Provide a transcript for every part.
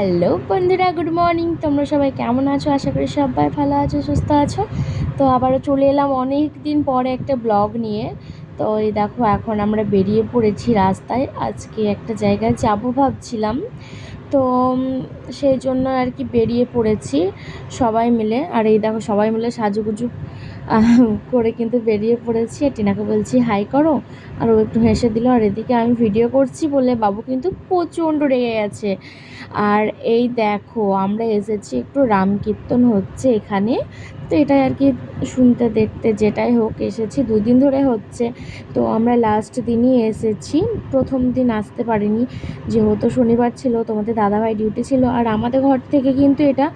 Hello বন্ধুরা, good morning. তোমরা সবাই কেমন আছো? আশা করি সবাই ভালো আছো, সুস্থ আছো। তো আবারও চলে এলাম অনেক দিন পরে একটা ব্লগ নিয়ে। তো এই দেখো, এখন আমরা বেরিয়ে পড়েছি রাস্তায়। আজকে একটা জায়গায় যাবো ভাবছিলাম, তো সেই জন্য আর কি বেরিয়ে পড়েছি সবাই মিলে। আর এই দেখো, সবাই মিলে সাজুগুজু করে কিন্তু বেরিয়ে পড়েছি। টিনাকে বলছি হাই করো, আর ও একটু হেসে দিল। আর এদিকে আমি ভিডিও করছি বলে বাবু কিন্তু প্রচণ্ড রেগে গেছে। আর এই দেখো, আমরা এসেছি, একটু রাম কীর্তন হচ্ছে এখানে। তো এটাই আর কি শুনতে দেখতে, যেটাই হোক এসেছি, 2 দিন ধরে হচ্ছে। তো আমরা লাস্ট দিনই এসেছি, প্রথম দিন আসতে পারিনি যেহেতু শনিবার ছিল, তোমাদের দাদাভাই ডিউটি ছিল। আর আমাদের ঘর থেকে কিন্তু এটা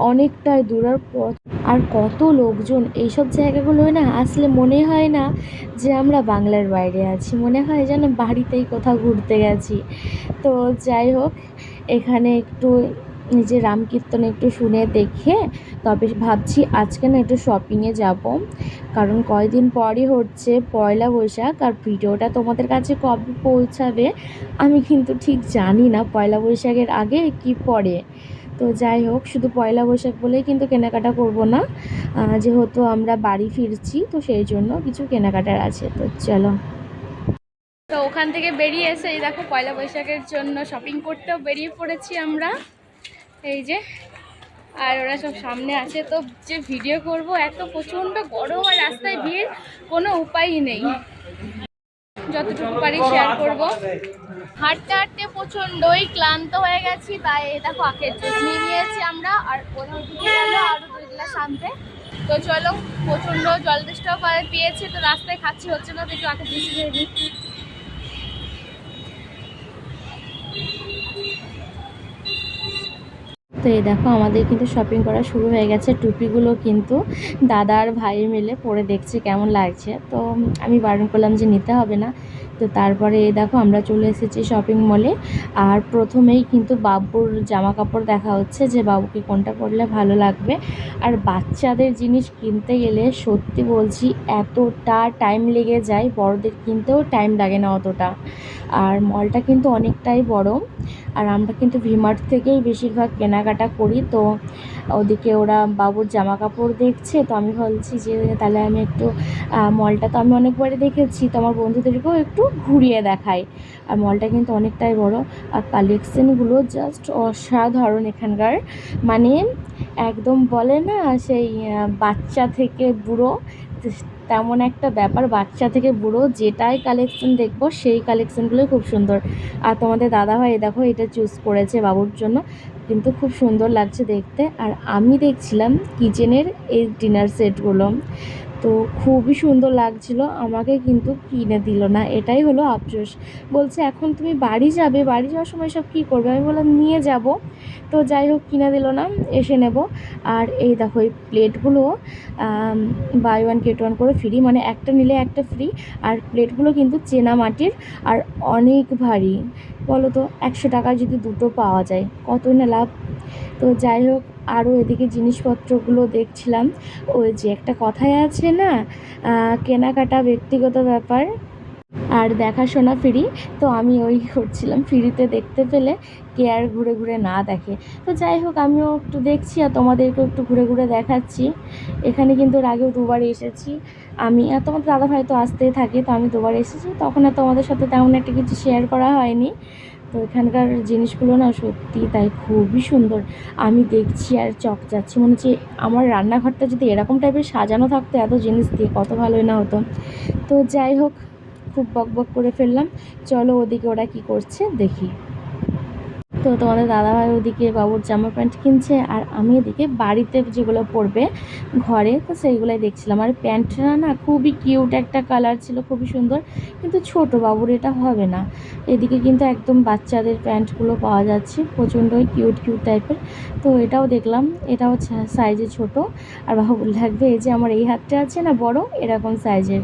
অনেকটাই দূর। আর কত লোকজন! এইসব জায়গাগুলোয় না আসলে মনে হয় না যে আমরা বাংলার বাইরে আছি, মনে হয় যেন বাড়িতেই কোথাও ঘুরতে গেছি। তো যাই হোক, এখানে একটু নিজে রাম কীর্তন একটু শুনে দেখে তবে ভাবছি আজকে না একটু শপিংয়ে যাব, কারণ কয়দিন পরই হচ্ছে পয়লা বৈশাখ। আর ভিডিওটা তোমাদের কাছে কবে পৌঁছাবে আমি কিন্তু ঠিক জানি না, পয়লা বৈশাখের আগে কি পরে। তো যাই হোক, শুধু পয়লা বৈশাখ বলেই কিন্তু কেনাকাটা করব না, যেহেতু আমরা বাড়ি ফিরছি, তো সেই জন্য কিছু কেনাকাটার আছে। তো চলো। তো ওখান থেকে বেরিয়ে এসে এই দেখো, পয়লা বৈশাখের জন্য শপিং করতেও বেরিয়ে পড়েছি আমরা। এই যে, আর ওরা সব সামনে আছে। তো যে ভিডিও করব, এত প্রচণ্ড গরম আর রাস্তায় ভিড়, কোনো উপায়ই নেই। যতটুকু পারি শেয়ার করব। হাঁটতে হাঁটতে প্রচণ্ডই ক্লান্ত হয়ে গেছি, তাই দেখো আখের জুস নিয়ে নিয়েছি আমরা। আর ওরা ওদিকে গেলো আরও 2 গ্লাস আনতে। তো চলো, প্রচণ্ড জল তেষ্টাও পেয়েছে, তো রাস্তায় খাচ্ছি হচ্ছে না, তো একটু আখের জুস খেয়ে নিই। তো এই দেখো, আমাদের কিন্তু শপিং করা শুরু হয়ে গেছে। টুপিগুলো কিন্তু দাদা আর ভাই মিলে পরে দেখছে কেমন লাগছে। তো আমি বারণ করলাম যে নিতে হবে না। তো তারপরে এই দেখো, আমরা চলে এসেছি শপিং মলে। আর প্রথমেই কিন্তু বাবুর জামা কাপড় দেখা হচ্ছে, যে বাবুকে কোনটা পরলে ভালো লাগবে। আর বাচ্চাদের জিনিস কিনতে গেলে সত্যি বলছি এতটা টাইম লেগে যায়, বড়দের কিনতেও টাইম লাগে না অতটা। আর মলটা কিন্তু অনেকটাই বড়। আর আমরা কিন্তু ভিমার্ট থেকেই বেশিরভাগ কেনাকাটা করি। তো ওদিকে ওরা বাবুর জামা কাপড় দেখছে, তো আমি বলছি যে তাহলে আমি একটু মলটা তো আমি অনেকবারই দেখেছি, তো আমার বন্ধুদেরকেও একটু ঘুরিয়ে দেখাই। আর মলটা কিন্তু অনেকটাই বড়, আর কালেকশানগুলো জাস্ট অসাধারণ এখানকার। মানে একদম বলে না সেই বাচ্চা থেকে বুড়ো, তেমন একটা ব্যাপার। বাচ্চা থেকে বুড়ো যেটাই কালেকশন দেখবো সেই কালেকশনগুলোই খুব সুন্দর। আর তোমাদের দাদাভাই দেখো এটা চুজ করেছে বাবুর জন্য, কিন্তু খুব সুন্দর লাগছে দেখতে। আর আমি দেখছিলাম কিচেনের এই ডিনার সেটগুলো, তো খুবই সুন্দর লাগছিল, আমাকে কিন্তু কিনে দিল না, এটাই হলো আফসোস। বলছে এখন তুমি বাড়ি যাবে, বাড়ি যাওয়ার সময় সব কী করবে? আমি বললাম নিয়ে যাব। তো যাই হোক, কিনে দিল না, এসে নেব। আর এই দেখো, এই প্লেটগুলো বাই ওয়ান গেট ওয়ান করে ফ্রি, মানে একটা নিলে একটা ফ্রি। আর প্লেটগুলো কিন্তু চেনা মাটির, আর অনেক ভারী। বলো তো, 100 টাকায় যদি দুটো পাওয়া যায় কতই না লাভ। তো যাই হোক, আরও এদিকে জিনিসপত্রগুলো দেখছিলাম। ওই যে একটা কথাই আছে না, কেনাকাটা ব্যক্তিগত ব্যাপার আর দেখাশোনা ফ্রি। তো আমি ওই করছিলাম, ফ্রিতে দেখতে পেলে কে আর ঘুরে ঘুরে না দেখে। তো যাই হোক, আমিও একটু দেখছি আর তোমাদেরকেও একটু ঘুরে ঘুরে দেখাচ্ছি। এখানে কিন্তু এর আগেও 2বার এসেছি আমি, আর তোমাদের দাদাভাই তো আসতেই থাকে। তো আমি 2বার এসেছি, তখন আর তোমাদের সাথে তেমন একটা কিছু শেয়ার করা হয়নি। তো এখানকার জিনিসগুলো না সত্যি তাই খুবই সুন্দর। আমি দেখছি আর চক যাচ্ছি, মনে হচ্ছে আমার রান্নাঘরটা যদি এরকম টাইপের সাজানো থাকতো এত জিনিস দিয়ে, কত ভালোই না হতো। তো যাই হোক, খুব বকবক করে ফেললাম। চলো ওদিকে ওরা কি করছে দেখি। তো তোমাদের দাদাভাই ওদিকে বাবুর জামা প্যান্ট কিনছে, আর আমি এদিকে বাড়িতে যেগুলো পরবে ঘরে, তো সেইগুলোই দেখছিলাম। আর প্যান্টটা না খুবই কিউট একটা কালার ছিল, খুবই সুন্দর, কিন্তু ছোট বাবুর এটা হবে না। এদিকে কিন্তু একদম বাচ্চাদের প্যান্টগুলো পাওয়া যাচ্ছে, প্রচণ্ডই কিউট কিউট টাইপের। তো এটাও দেখলাম, এটাও সাইজে ছোট, আর বাবুর লাগবে এই যে আমার এই হাতটা আছে না বড়, এরকম সাইজের।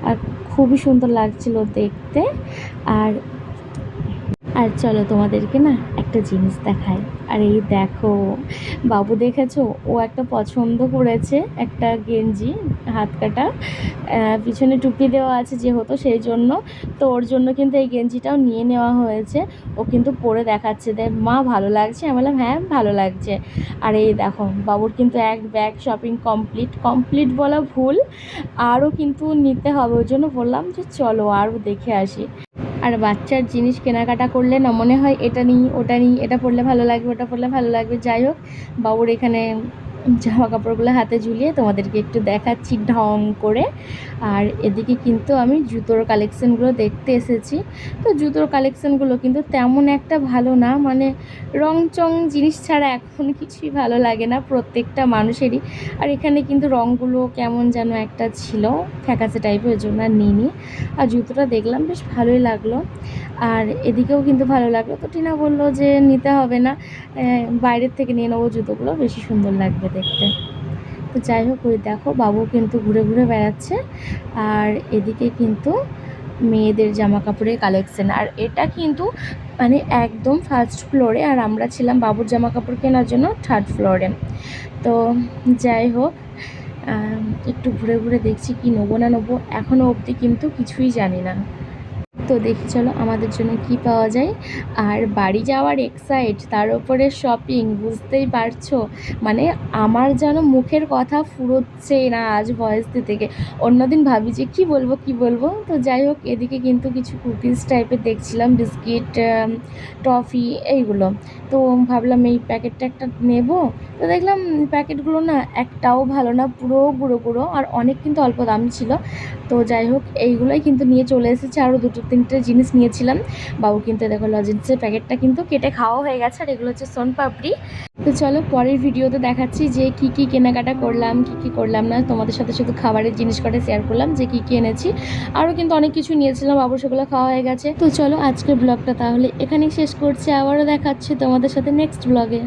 আর খুবই সুন্দর লাগছিল দেখতে। আর আর চলো তোমাদেরকে না একটা জিনিস দেখাই। আর এই দেখো, বাবু দেখেছো, ও একটা পছন্দ করেছে একটা গেঞ্জি হাত কাটা, পিছনে টুপি দেওয়া আছে যেহেতু সেই জন্য। তো ওর জন্য কিন্তু এই গেঞ্জিটাও নিয়ে নেওয়া হয়েছে। ও কিন্তু পরে দেখাচ্ছে, দেখ মা ভালো লাগছে, আমি বললাম হ্যাঁ ভালো লাগছে। আর এই দেখো বাবুর কিন্তু এক ব্যাগ শপিং কমপ্লিট, কমপ্লিট বলা ভুল, আরও কিন্তু নিতে হবে। ওই জন্য বললাম যে চলো আরও দেখে আসি। আর বাচ্চার জিনিস কেনাকাটা করলে না মনে হয় এটা নিই ওটা নিই, এটা পরলে ভালো লাগবে ওটা পরলে ভালো লাগবে। যাই হোক, বাবুর এখানে জামা কাপড়গুলো হাতে ঝুলিয়ে তোমাদেরকে একটু দেখাচ্ছি ঢং করে। আর এদিকে কিন্তু আমি জুতোর কালেকশানগুলো দেখতে এসেছি। তো জুতোর কালেকশানগুলো কিন্তু তেমন একটা ভালো না, মানে রং চং জিনিস ছাড়া এখন কিছুই ভালো লাগে না প্রত্যেকটা মানুষেরই। আর এখানে কিন্তু রঙগুলো কেমন যেন একটা ছিল ফ্যাকাসে টাইপের, ওই জন্য আর নিইনি। আর জুতোটা দেখলাম বেশ ভালোই লাগলো, আর এদিকেও কিন্তু ভালো লাগলো। তো টিনা বললো যে নিতে হবে না, বাইরের থেকে নিয়ে নেবো, জুতোগুলো বেশি সুন্দর লাগবে দেখতে। তো যাই হোক, ওই দেখো বাবু কিন্তু ঘুরে ঘুরে বেড়াচ্ছে। আর এদিকে কিন্তু মেয়েদের জামা কাপড়ের কালেকশন, আর এটা কিন্তু মানে একদম ফার্স্ট ফ্লোরে, আর আমরা ছিলাম বাবুর জামা কাপড় কেনার জন্য থার্ড ফ্লোরে। তো যাই হোক, একটু ঘুরে ঘুরে দেখছি কি নেবো না নেবো, এখনও অবধি কিন্তু কিছুই জানি না। তো দেখি চলো আমাদের জন্য কি পাওয়া যায়। আর বাড়ি যাওয়ার এক্সাইট, তার উপরে শপিং, বুঝতেই পারছো। মানে আমার যেন মুখের কথা ফুরোচ্ছেই না আজ ভয়েস দিতে থেকে। অন্যদিন ভাবি যে কি বলবো কি বলবো। তো যাই হোক, এদিকে কিন্তু কিছু কুকিজ টাইপের দেখছিলাম, বিস্কিট, টফি এইগুলো। তো ভাবলাম এই প্যাকেটটা একটা নেব। তো দেখলাম প্যাকেটগুলো না একটাও ভালো না, পুরো গুঁড়ো গুঁড়ো, আর অনেক কিন্তু অল্প দাম ছিল। তো যাই হোক, এইগুলোই কিন্তু নিয়ে চলে এসেছে। আরও দুটো তিনটে জিনিস নিয়েছিলাম। বাবু কিন্তু দেখো লজেন্সের প্যাকেটটা কিন্তু কেটে খাওয়া হয়ে গেছে। আর এগুলো হচ্ছে সোনপাপড়ি। তো চলো পরের ভিডিওতে দেখাচ্ছি যে কী কী কেনাকাটা করলাম, কী কী করলাম না। তোমাদের সাথে শুধু খাবারের জিনিস কটা শেয়ার করলাম যে কী কী এনেছি। আরও কিন্তু অনেক কিছু নিয়েছিলাম, বাবু সেগুলো খাওয়া হয়ে গেছে। তো চলো আজকের ব্লগটা তাহলে এখানেই শেষ করছি, আবারও দেখাচ্ছি তোমাদের সাথে নেক্সট ব্লগে।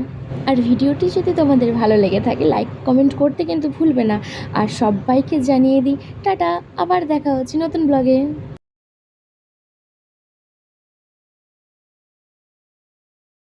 আর ভিডিওটি যদি তোমাদের ভালো লেগে থাকে লাইক কমেন্ট করতে কিন্তু ভুলবে না। আর সবাইকে জানিয়ে দিই টাটা, আবার দেখা হচ্ছে নতুন ব্লগে।